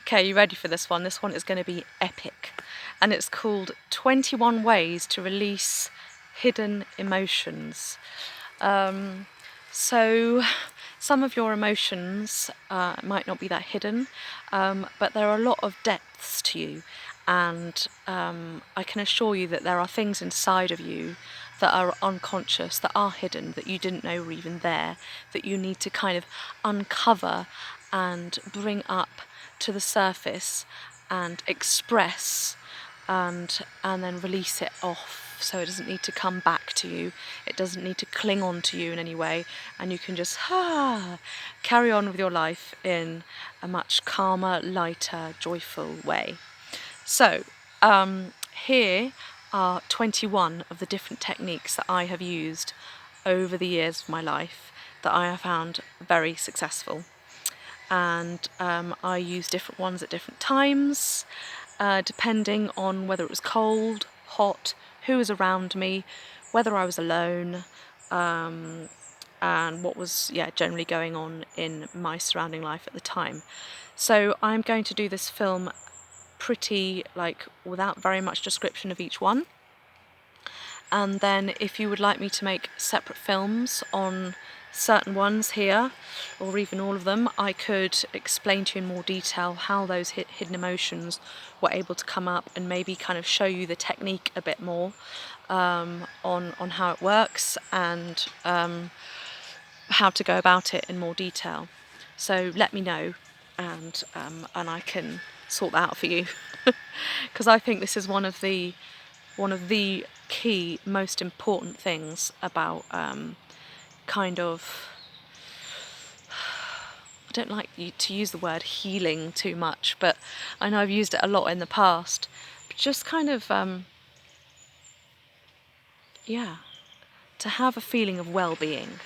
Okay, you ready for this one? This one is going to be epic. And it's called 21 Ways to Release Hidden Emotions. So some of your emotions might not be that hidden, but there are a lot of depths to you. And I can assure you that there are things inside of you that are unconscious, that are hidden, that you didn't know were even there, that you need to kind of uncover and bring up to the surface and express and then release it off, so it doesn't need to come back to you, it doesn't need to cling on to you in any way, and you can just carry on with your life in a much calmer, lighter, joyful way. So here are 21 of the different techniques that I have used over the years of my life that I have found very successful. And I use different ones at different times, depending on whether it was cold, hot, who was around me, whether I was alone, and what was generally going on in my surrounding life at the time. So I'm going to do this film pretty without very much description of each one. And then if you would like me to make separate films on certain ones here, or even all of them, I could explain to you in more detail how those hidden emotions were able to come up, and maybe kind of show you the technique a bit more on how it works, and how to go about it in more detail. So let me know, and I can sort that out for you, because I think this is one of the key, most important things about kind of, I don't like to use the word healing too much, but I know I've used it a lot in the past, but just kind of to have a feeling of well-being,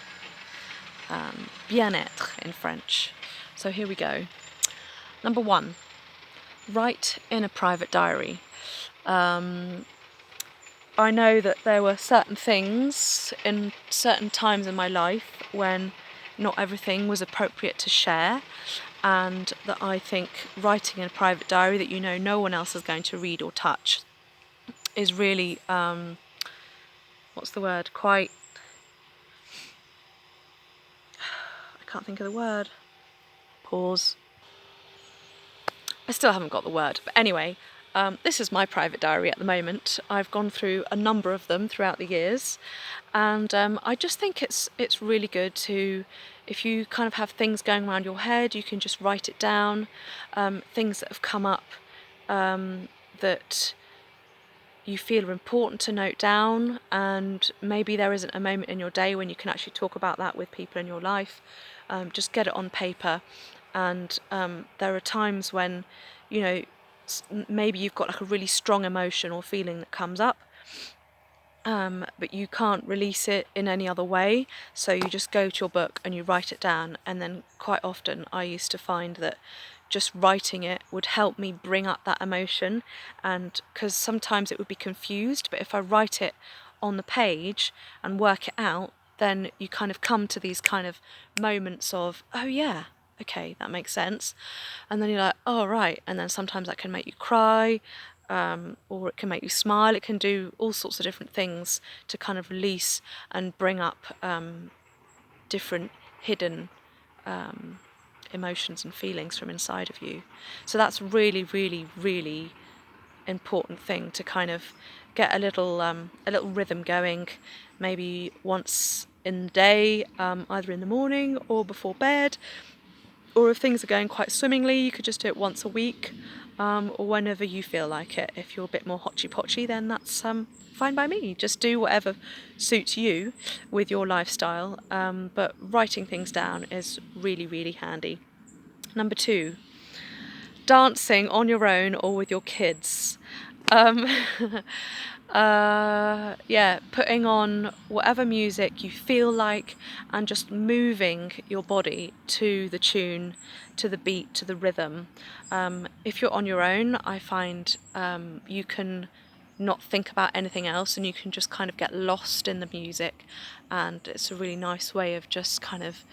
bien-être in French. So here we go. Number 1, write in a private diary. I know that there were certain things in certain times in my life when not everything was appropriate to share, and that I think writing in a private diary that no one else is going to read or touch is really, quite, I can't think of the word, pause. I still haven't got the word, but anyway, this is my private diary at the moment. I've gone through a number of them throughout the years, and I just think it's really good to, if you kind of have things going around your head, you can just write it down, things that have come up that you feel are important to note down, and maybe there isn't a moment in your day when you can actually talk about that with people in your life. Just get it on paper, and there are times when maybe you've got like a really strong emotion or feeling that comes up, but you can't release it in any other way, so you just go to your book and you write it down. And then quite often I used to find that just writing it would help me bring up that emotion, and because sometimes it would be confused, but if I write it on the page and work it out, then you kind of come to these kind of moments of, oh yeah, okay, that makes sense, and then you're like, oh right, and then sometimes that can make you cry, or it can make you smile. It can do all sorts of different things to kind of release and bring up different hidden emotions and feelings from inside of you. So that's really, really, really important thing to kind of get a little rhythm going, maybe once in the day, either in the morning or before bed, or if things are going quite swimmingly, you could just do it once a week, or whenever you feel like it. If you're a bit more hotchy-potchy, then that's fine by me. Just do whatever suits you with your lifestyle, but writing things down is really, really handy. Number 2, dancing on your own or with your kids. Putting on whatever music you feel like and just moving your body to the tune, to the beat, to the rhythm. If you're on your own, I find you can not think about anything else, and you can just kind of get lost in the music, and it's a really nice way of just kind of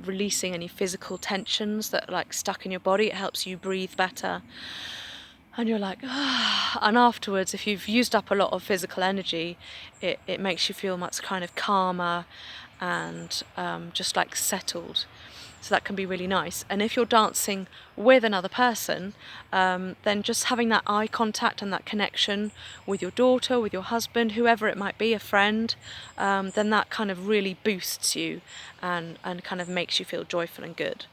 releasing any physical tensions that are like stuck in your body. It helps you breathe better. And you're like, ah. And afterwards, if you've used up a lot of physical energy, it makes you feel much kind of calmer and just like settled. So that can be really nice. And if you're dancing with another person, then just having that eye contact and that connection with your daughter, with your husband, whoever it might be, a friend, then that kind of really boosts you and kind of makes you feel joyful and good.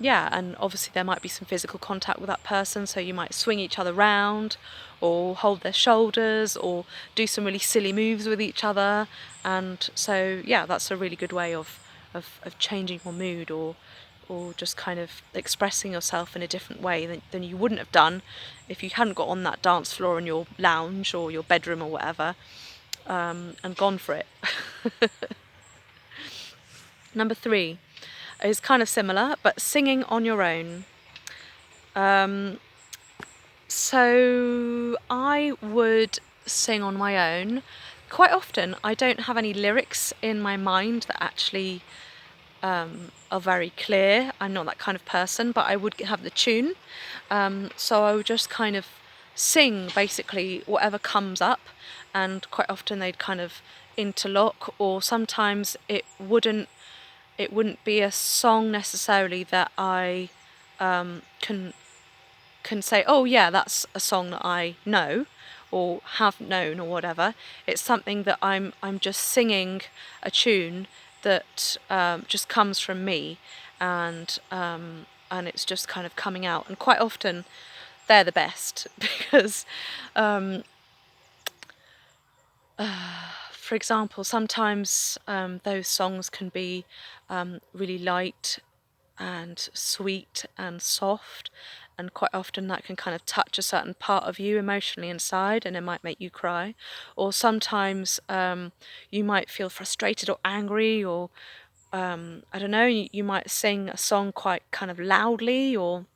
Yeah, and obviously there might be some physical contact with that person, so you might swing each other round or hold their shoulders or do some really silly moves with each other. And so yeah, that's a really good way of changing your mood or just kind of expressing yourself in a different way than you wouldn't have done if you hadn't got on that dance floor in your lounge or your bedroom or whatever, and gone for it. Number 3 is kind of similar, but singing on your own. So I would sing on my own. Quite often, I don't have any lyrics in my mind that actually are very clear. I'm not that kind of person, but I would have the tune. So I would just kind of sing basically whatever comes up, and quite often they'd kind of interlock, or sometimes it wouldn't be a song necessarily that I can say, oh yeah, that's a song that I know or have known or whatever. It's something that I'm just singing a tune that just comes from me, and it's just kind of coming out. And quite often they're the best because, for example, sometimes those songs can be really light and sweet and soft, and quite often that can kind of touch a certain part of you emotionally inside, and it might make you cry. Or sometimes you might feel frustrated or angry, or I don't know, you might sing a song quite kind of loudly or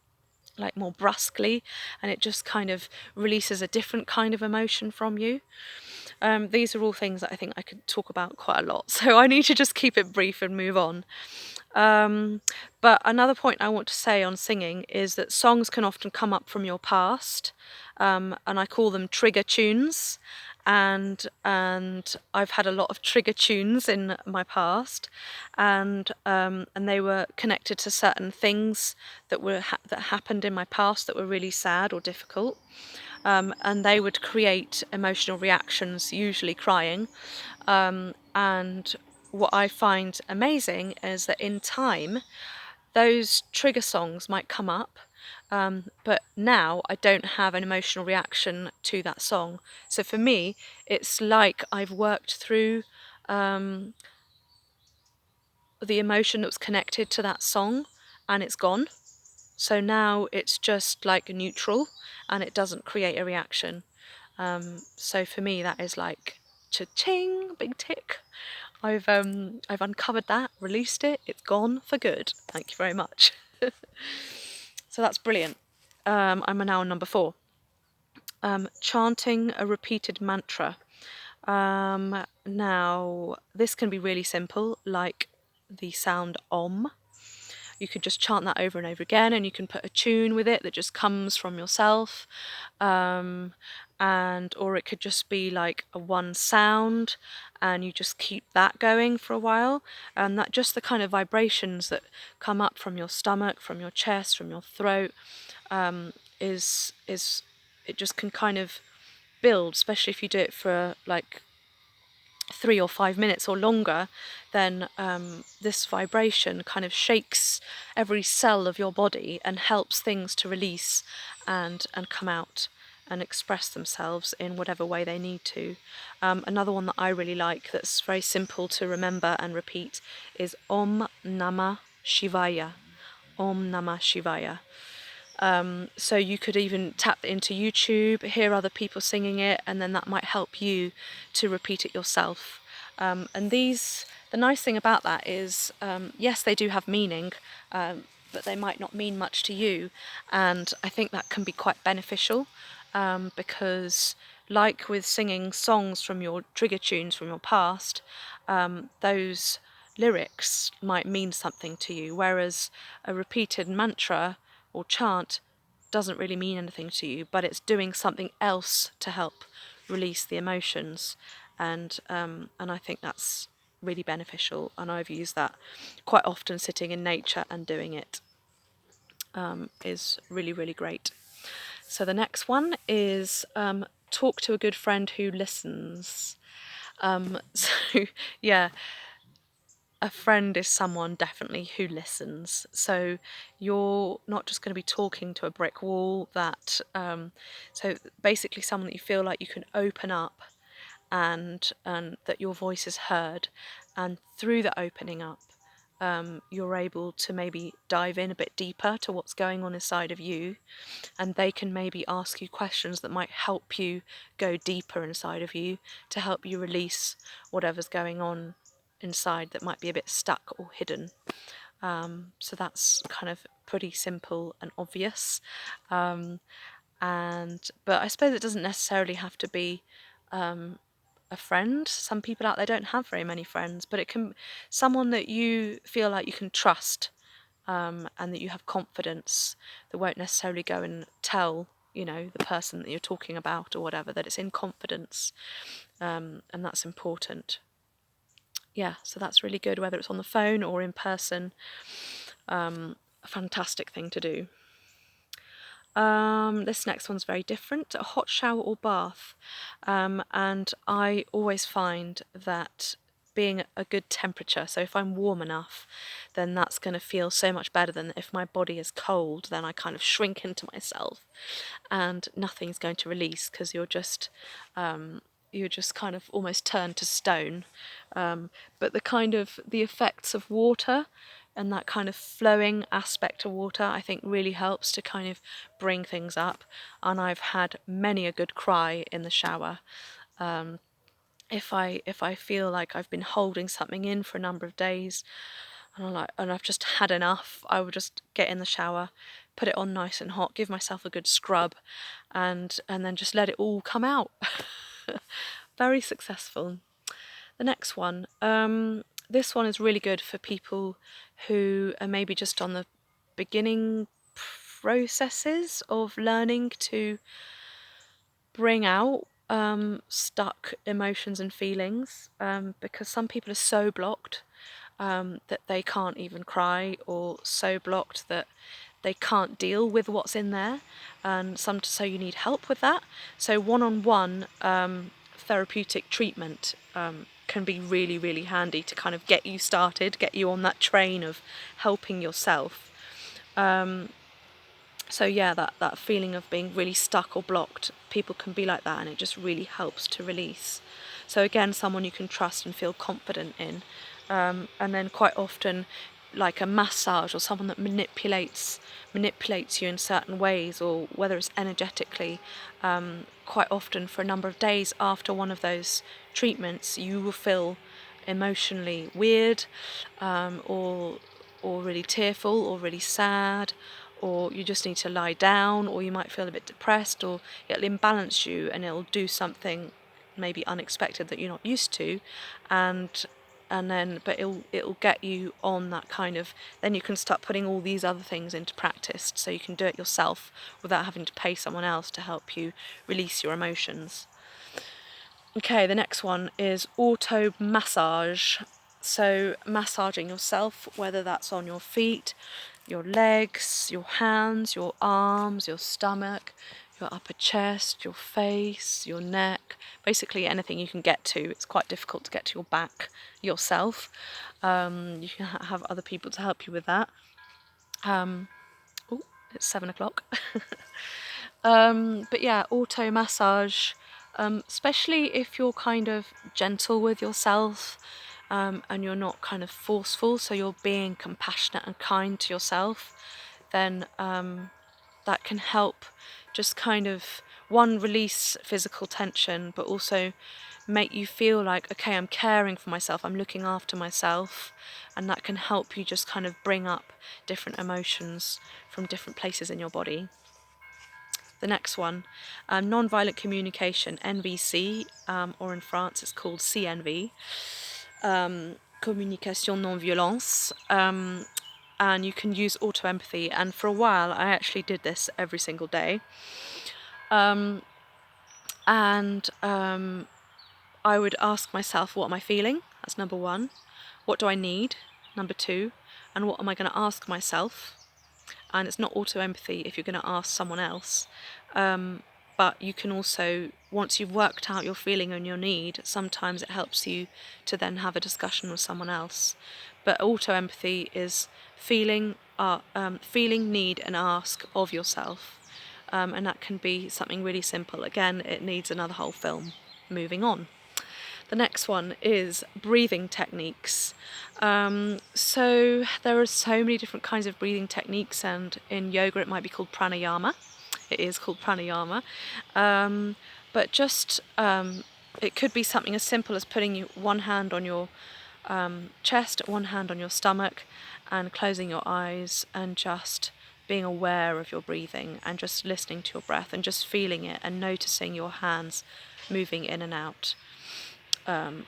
like more brusquely, and it just kind of releases a different kind of emotion from you. These are all things that I think I could talk about quite a lot, so I need to just keep it brief and move on. But another point I want to say on singing is that songs can often come up from your past, and I call them trigger tunes. And I've had a lot of trigger tunes in my past, and they were connected to certain things that happened in my past that were really sad or difficult. And they would create emotional reactions, usually crying. And what I find amazing is that in time, those trigger songs might come up, but now I don't have an emotional reaction to that song. So for me, it's like I've worked through the emotion that was connected to that song, and it's gone. So now it's just like neutral, and it doesn't create a reaction. So for me, that is like cha-ching, big tick. I've uncovered that, released it, it's gone for good. Thank you very much. So that's brilliant. I'm now on number 4. Chanting a repeated mantra. Now, this can be really simple, like the sound Om. You could just chant that over and over again, and you can put a tune with it that just comes from yourself. And or it could just be like a one sound, and you just keep that going for a while, and that just the kind of vibrations that come up from your stomach, from your chest, from your throat, is it just can kind of build, especially if you do it for like 3 or 5 minutes or longer. Then this vibration kind of shakes every cell of your body and helps things to release and come out and express themselves in whatever way they need to. Another one that I really like that's very simple to remember and repeat is Om Namah Shivaya. Om Namah Shivaya. So you could even tap into YouTube, hear other people singing it, and then that might help you to repeat it yourself. And the nice thing about that is, yes, they do have meaning, but they might not mean much to you. And I think that can be quite beneficial, because like with singing songs from your trigger tunes from your past, those lyrics might mean something to you, whereas a repeated mantra or chant doesn't really mean anything to you, but it's doing something else to help release the emotions, and I think that's really beneficial, and I've used that quite often. Sitting in nature and doing it is really, really great. So the next one is talk to a good friend who listens. So yeah, a friend is someone definitely who listens. So you're not just going to be talking to a brick wall. So basically someone that you feel like you can open up, and that your voice is heard, and through the opening up, you're able to maybe dive in a bit deeper to what's going on inside of you, and they can maybe ask you questions that might help you go deeper inside of you to help you release whatever's going on inside that might be a bit stuck or hidden. So that's kind of pretty simple and obvious. But I suppose it doesn't necessarily have to be a friend. Some people out there don't have very many friends, but it can someone that you feel like you can trust, and that you have confidence, that won't necessarily go and tell the person that you're talking about or whatever, that it's in confidence, and that's important. Yeah, so that's really good, whether it's on the phone or in person. A fantastic thing to do. This next one's very different. A hot shower or bath. And I always find that being a good temperature, so if I'm warm enough, then that's going to feel so much better than if my body is cold, then I kind of shrink into myself and nothing's going to release, because you're just kind of almost turned to stone. But the effects of water and that kind of flowing aspect of water, I think really helps to kind of bring things up. And I've had many a good cry in the shower. If I feel like I've been holding something in for a number of days, and I've just had enough, I would just get in the shower, put it on nice and hot, give myself a good scrub, and then just let it all come out. Very successful. The next one, this one is really good for people who are maybe just on the beginning processes of learning to bring out stuck emotions and feelings, because some people are so blocked that they can't even cry, or so blocked that they can't deal with what's in there, and so you need help with that. So one-on-one therapeutic treatment can be really, really handy to kind of get you started, get you on that train of helping yourself. So yeah, that feeling of being really stuck or blocked, people can be like that, and it just really helps to release. So again, someone you can trust and feel confident in. And then quite often, like a massage or someone that manipulates you in certain ways, or whether it's energetically, quite often for a number of days after one of those treatments, you will feel emotionally weird, or really tearful, or really sad, or you just need to lie down, or you might feel a bit depressed, or it'll imbalance you and it'll do something maybe unexpected that you're not used to, but it'll get you on that kind of, then you can start putting all these other things into practice, so you can do it yourself without having to pay someone else to help you release your emotions. Okay, the next one is auto massage. So massaging yourself, whether that's on your feet, your legs, your hands, your arms, your stomach, your upper chest, your face, your neck, basically anything you can get to. It's quite difficult to get to your back yourself. You can have other people to help you with that. Oh, it's 7 o'clock. But yeah, auto massage, especially if you're kind of gentle with yourself, and you're not kind of forceful, so you're being compassionate and kind to yourself, then that can help just kind of, one, release physical tension, but also make you feel like, okay, I'm caring for myself, I'm looking after myself, and that can help you just kind of bring up different emotions from different places in your body. The next one, non-violent communication, NVC, or in France it's called CNV. communication non-violence, and you can use auto-empathy. And for a while I actually did this every single day, and I would ask myself, what am I feeling? That's number one. What do I need? Number two. And what am I going to ask myself? And it's not auto-empathy if you're going to ask someone else. But you can also, once you've worked out your feeling and your need, sometimes it helps you to then have a discussion with someone else. But auto-empathy is feeling, need and ask of yourself. And that can be something really simple. Again, it needs another whole film. Moving on. The next one is breathing techniques. So there are so many different kinds of breathing techniques, and in yoga it might be called pranayama. It is called pranayama. But just, it could be something as simple as putting one hand on your chest, one hand on your stomach, and closing your eyes and just being aware of your breathing and just listening to your breath and just feeling it and noticing your hands moving in and out.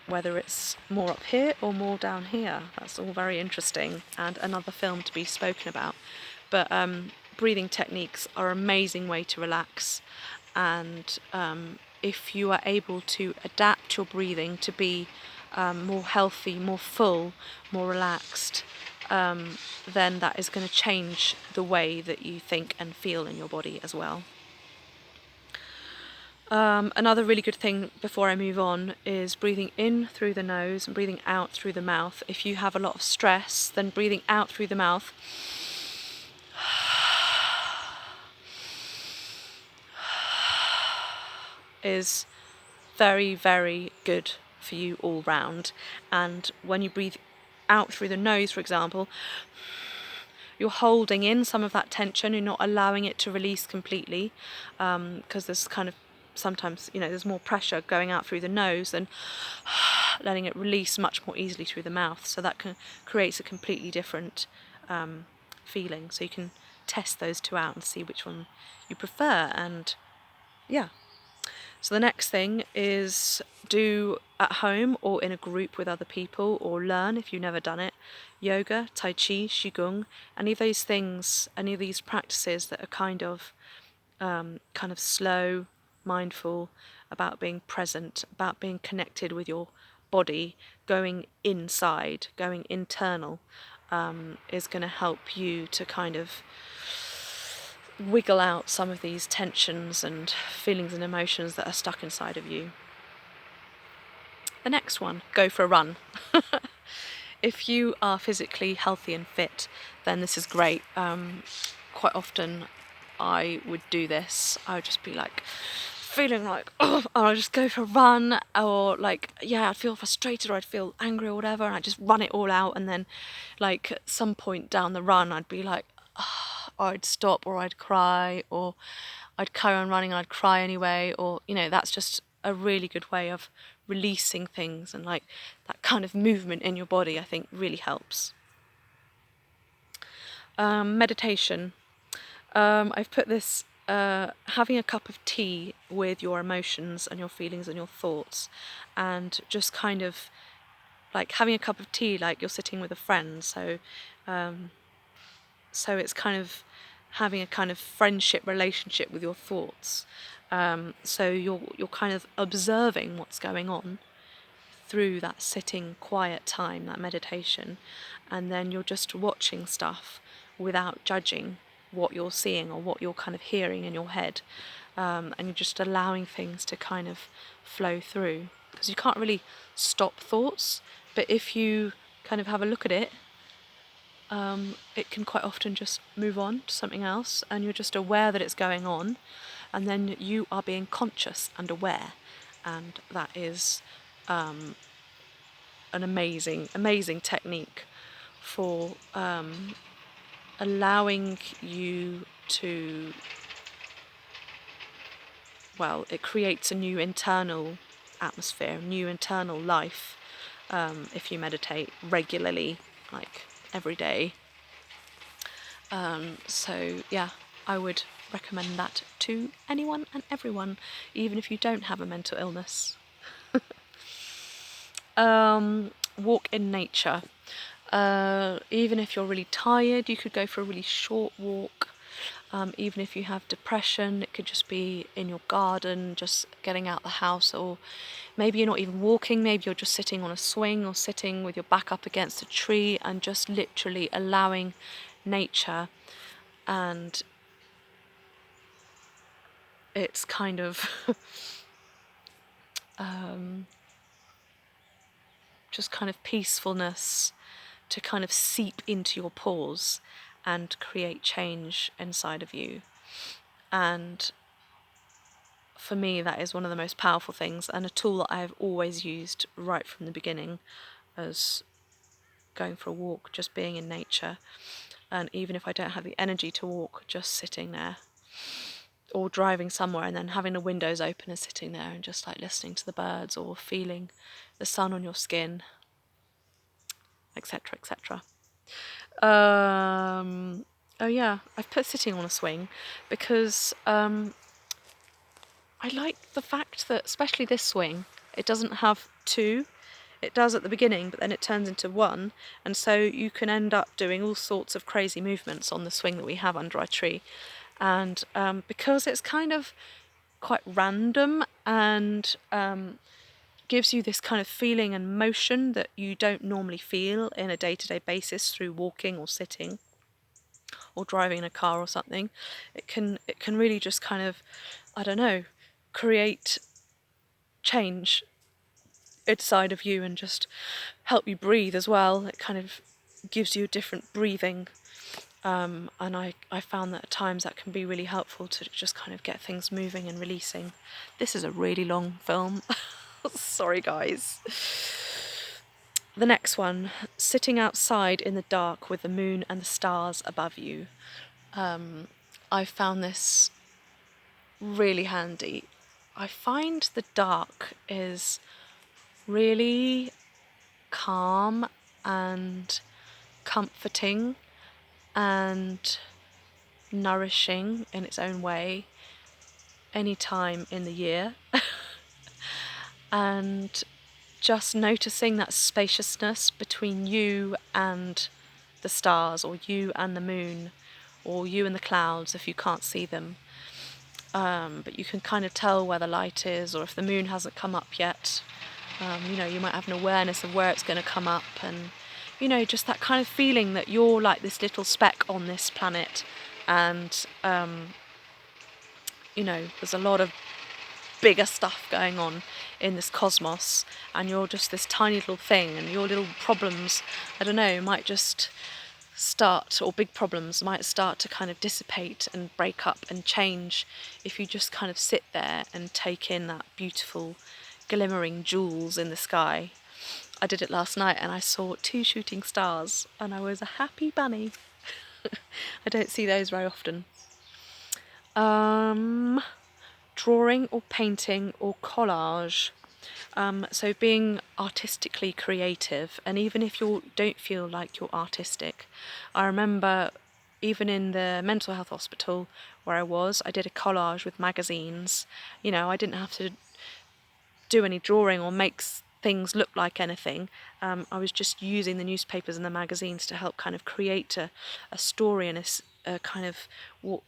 Whether it's more up here or more down here. That's all very interesting and another film to be spoken about. But breathing techniques are an amazing way to relax, and if you are able to adapt your breathing to be more healthy, more full, more relaxed, then that is going to change the way that you think and feel in your body as well. Another really good thing before I move on is breathing in through the nose and breathing out through the mouth. If you have a lot of stress, then breathing out through the mouth is very, very good for you all round. And when you breathe out through the nose, for example, you're holding in some of that tension, you're not allowing it to release completely, because there's kind of sometimes, there's more pressure going out through the nose than letting it release much more easily through the mouth. So that creates a completely different feeling. So you can test those two out and see which one you prefer. And yeah. So the next thing is do at home or in a group with other people, or learn if you've never done it, yoga, tai chi, qigong, any of these things, any of these practices that are kind of slow, mindful, about being present, about being connected with your body, going inside, going internal, is going to help you to kind of wiggle out some of these tensions and feelings and emotions that are stuck inside of you. The next one, go for a run. If you are physically healthy and fit, then this is great. Quite often I would do this. I would just be like feeling like, oh, and I'd just go for a run, or I'd feel frustrated or I'd feel angry or whatever, and I'd just run it all out, and then at some point down the run I'd be like, I'd stop, or I'd cry, or I'd carry on running and I'd cry anyway, or that's just a really good way of releasing things, and that kind of movement in your body I think really helps. Meditation. I've put this, having a cup of tea with your emotions and your feelings and your thoughts, and just kind of having a cup of tea like you're sitting with a friend. So it's kind of having a kind of friendship relationship with your thoughts. So you're kind of observing what's going on through that sitting quiet time, that meditation, and then you're just watching stuff without judging what you're seeing or what you're kind of hearing in your head, and you're just allowing things to kind of flow through, because you can't really stop thoughts, but if you kind of have a look at it, it can quite often just move on to something else, and you're just aware that it's going on, and then you are being conscious and aware, and that is an amazing technique for allowing you to, it creates a new internal atmosphere, a new internal life, if you meditate regularly, every day. So yeah, I would recommend that to anyone and everyone, even if you don't have a mental illness. walk in nature. Even if you're really tired, you could go for a really short walk. Even if you have depression, it could just be in your garden, just getting out the house, or maybe you're not even walking, maybe you're just sitting on a swing or sitting with your back up against a tree and just literally allowing nature. And it's kind of just kind of peacefulness to kind of seep into your pores and create change inside of you. And for me, that is one of the most powerful things, and a tool that I have always used right from the beginning, as going for a walk, just being in nature. And even if I don't have the energy to walk, just sitting there, or driving somewhere and then having the windows open and sitting there and just like listening to the birds or feeling the sun on your skin, etc., etc. Oh yeah, I've put sitting on a swing because I like the fact that, especially this swing, it doesn't have two. It does at the beginning, but then it turns into one, and so you can end up doing all sorts of crazy movements on the swing that we have under our tree. And because it's kind of quite random and gives you this kind of feeling and motion that you don't normally feel in a day-to-day basis through walking or sitting or driving in a car or something, it can really just kind of, I don't know, create change inside of you and just help you breathe as well. It kind of gives you a different breathing, and I found that at times that can be really helpful to just kind of get things moving and releasing. This is a really long film. Sorry guys. The next one, sitting outside in the dark with the moon and the stars above you. I found this really handy. I find the dark is really calm and comforting and nourishing in its own way any time in the year. And just noticing that spaciousness between you and the stars, or you and the moon, or you and the clouds if you can't see them. But you can kind of tell where the light is, or if the moon hasn't come up yet, you might have an awareness of where it's going to come up, and just that kind of feeling that you're like this little speck on this planet, and there's a lot of bigger stuff going on in this cosmos, and you're just this tiny little thing, and your little problems, I don't know, might just start, or big problems might start to kind of dissipate and break up and change if you just kind of sit there and take in that beautiful glimmering jewels in the sky. I did it last night and I saw 2 shooting stars and I was a happy bunny. I don't see those very often. Drawing or painting or collage. So being artistically creative, and even if you don't feel like you're artistic, I remember even in the mental health hospital where I did a collage with magazines. I didn't have to do any drawing or make things look like anything. I was just using the newspapers and the magazines to help kind of create a story and a kind of what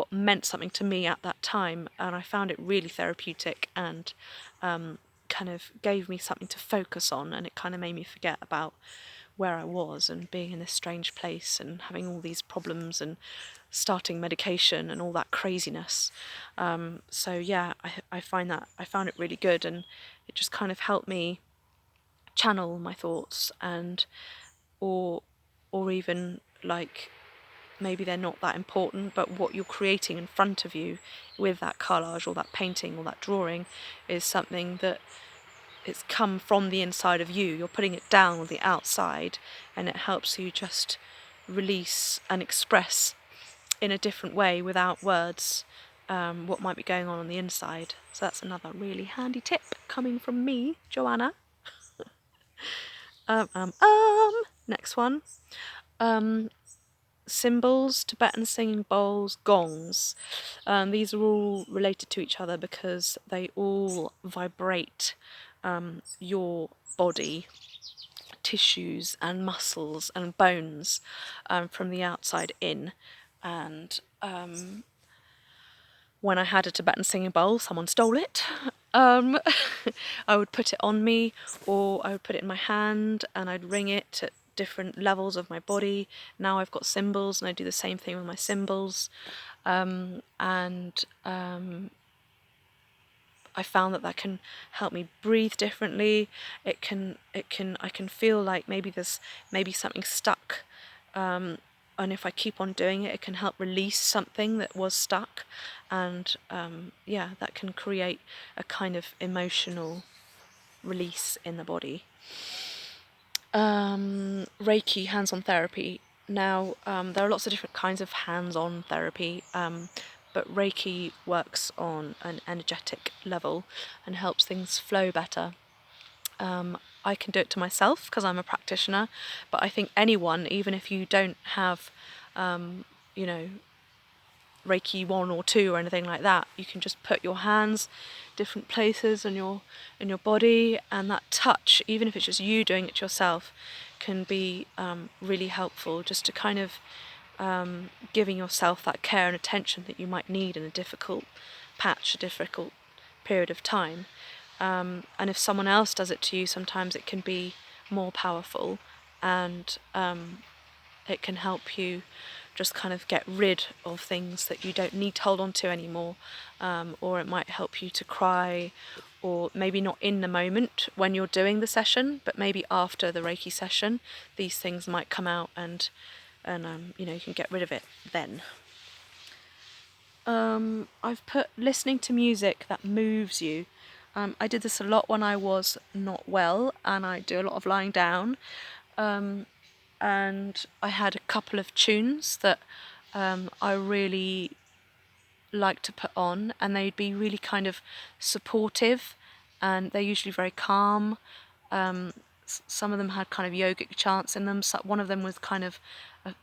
meant something to me at that time, and I found it really therapeutic and kind of gave me something to focus on, and it kind of made me forget about where I was and being in this strange place and having all these problems and starting medication and all that craziness. So yeah, I found it really good, and it just kind of helped me channel my thoughts, and or even like maybe they're not that important, but what you're creating in front of you with that collage or that painting or that drawing is something that it's come from the inside of you. You're putting it down on the outside, and it helps you just release and express in a different way without words what might be going on the inside. So that's another really handy tip coming from me, Joanna. Next one. Cymbals, Tibetan singing bowls, gongs. These are all related to each other because they all vibrate your body tissues and muscles and bones from the outside in. And when I had a Tibetan singing bowl, someone stole it. I would put it on me, or I would put it in my hand, and I'd ring it at different levels of my body. Now I've got cymbals, and I do the same thing with my cymbals. I found that can help me breathe differently. I can feel like maybe something stuck, and if I keep on doing it, it can help release something that was stuck, and that can create a kind of emotional release in the body. Reiki, hands-on therapy. Now, there are lots of different kinds of hands-on therapy, but Reiki works on an energetic level and helps things flow better. I can do it to myself because I'm a practitioner, but I think anyone, even if you don't have, Reiki 1 or 2 or anything like that, you can just put your hands different places in your body, and that touch, even if it's just you doing it yourself, can be really helpful, just to kind of giving yourself that care and attention that you might need in a difficult patch, a difficult period of time. And if someone else does it to you, sometimes it can be more powerful, and it can help you just kind of get rid of things that you don't need to hold on to anymore, or it might help you to cry, or maybe not in the moment when you're doing the session, but maybe after the Reiki session, these things might come out, and you can get rid of it then. I've put listening to music that moves you. I did this a lot when I was not well, and I do a lot of lying down. And I had a couple of tunes that I really like to put on, and they'd be really kind of supportive, and they're usually very calm. Some of them had kind of yogic chants in them. So one of them was kind of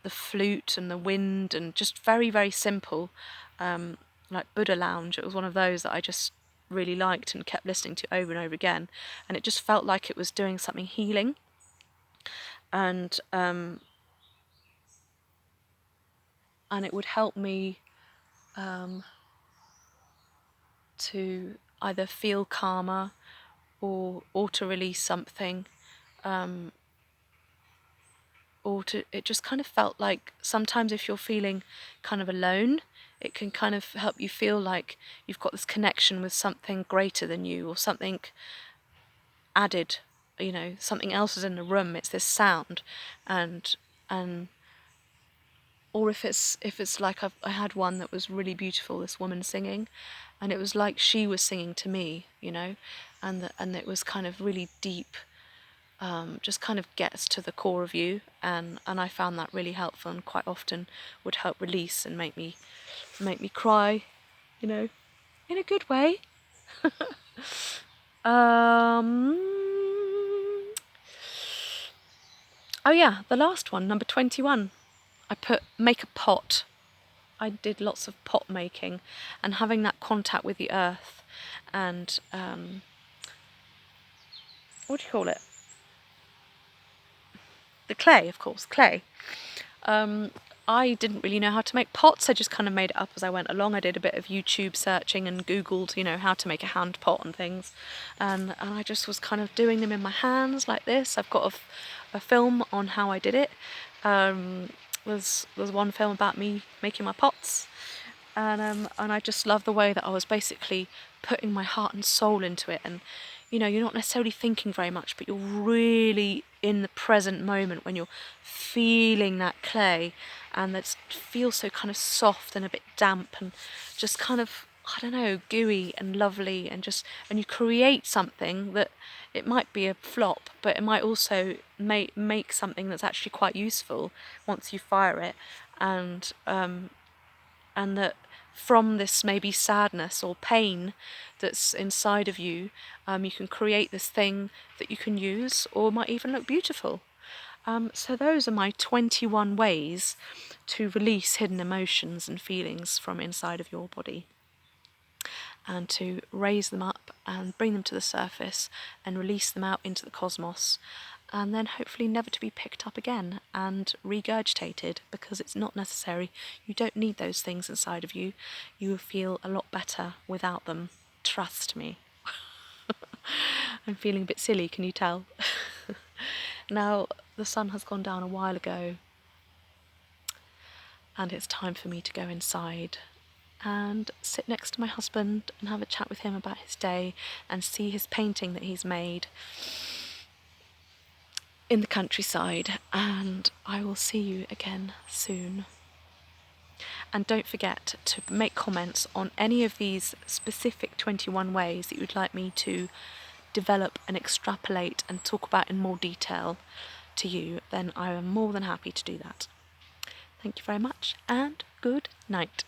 the flute and the wind, and just very, very simple, like Buddha Lounge. It was one of those that I just really liked and kept listening to over and over again, and it just felt like it was doing something healing. And it would help me to either feel calmer or to release something, it just kind of felt like sometimes if you're feeling kind of alone, it can kind of help you feel like you've got this connection with something greater than you, or something added, something else is in the room. It's this sound, and or if it's like I had one that was really beautiful, this woman singing, and it was like she was singing to me, and it was kind of really deep, just kind of gets to the core of you, and I found that really helpful, and quite often would help release and make me cry, in a good way. Oh yeah, the last one, number 21. I put make a pot. I did lots of pot making, and having that contact with the earth, and what do you call it? The clay, of course, clay. I didn't really know how to make pots. I just kind of made it up as I went along. I did a bit of YouTube searching and Googled, how to make a hand pot and things. And I just was kind of doing them in my hands like this. I've got a film on how I did it. There's one film about me making my pots. And I just love the way that I was basically putting my heart and soul into it. And, you're not necessarily thinking very much, but you're really in the present moment when you're feeling that clay, and that feels so kind of soft and a bit damp and just kind of, I don't know, gooey and lovely, and you create something that it might be a flop, but it might also make something that's actually quite useful once you fire it, and that from this maybe sadness or pain that's inside of you, you can create this thing that you can use, or might even look beautiful. So those are my 21 ways to release hidden emotions and feelings from inside of your body, and to raise them up and bring them to the surface and release them out into the cosmos. and then hopefully never to be picked up again and regurgitated, because it's not necessary. You don't need those things inside of you. You will feel a lot better without them. Trust me. I'm feeling a bit silly, can you tell? Now, the sun has gone down a while ago, and it's time for me to go inside and sit next to my husband and have a chat with him about his day and see his painting that he's made in the countryside. And I will see you again soon. And don't forget to make comments on any of these specific 21 ways that you'd like me to develop and extrapolate and talk about in more detail to you. Then I am more than happy to do that. Thank you very much, and good night.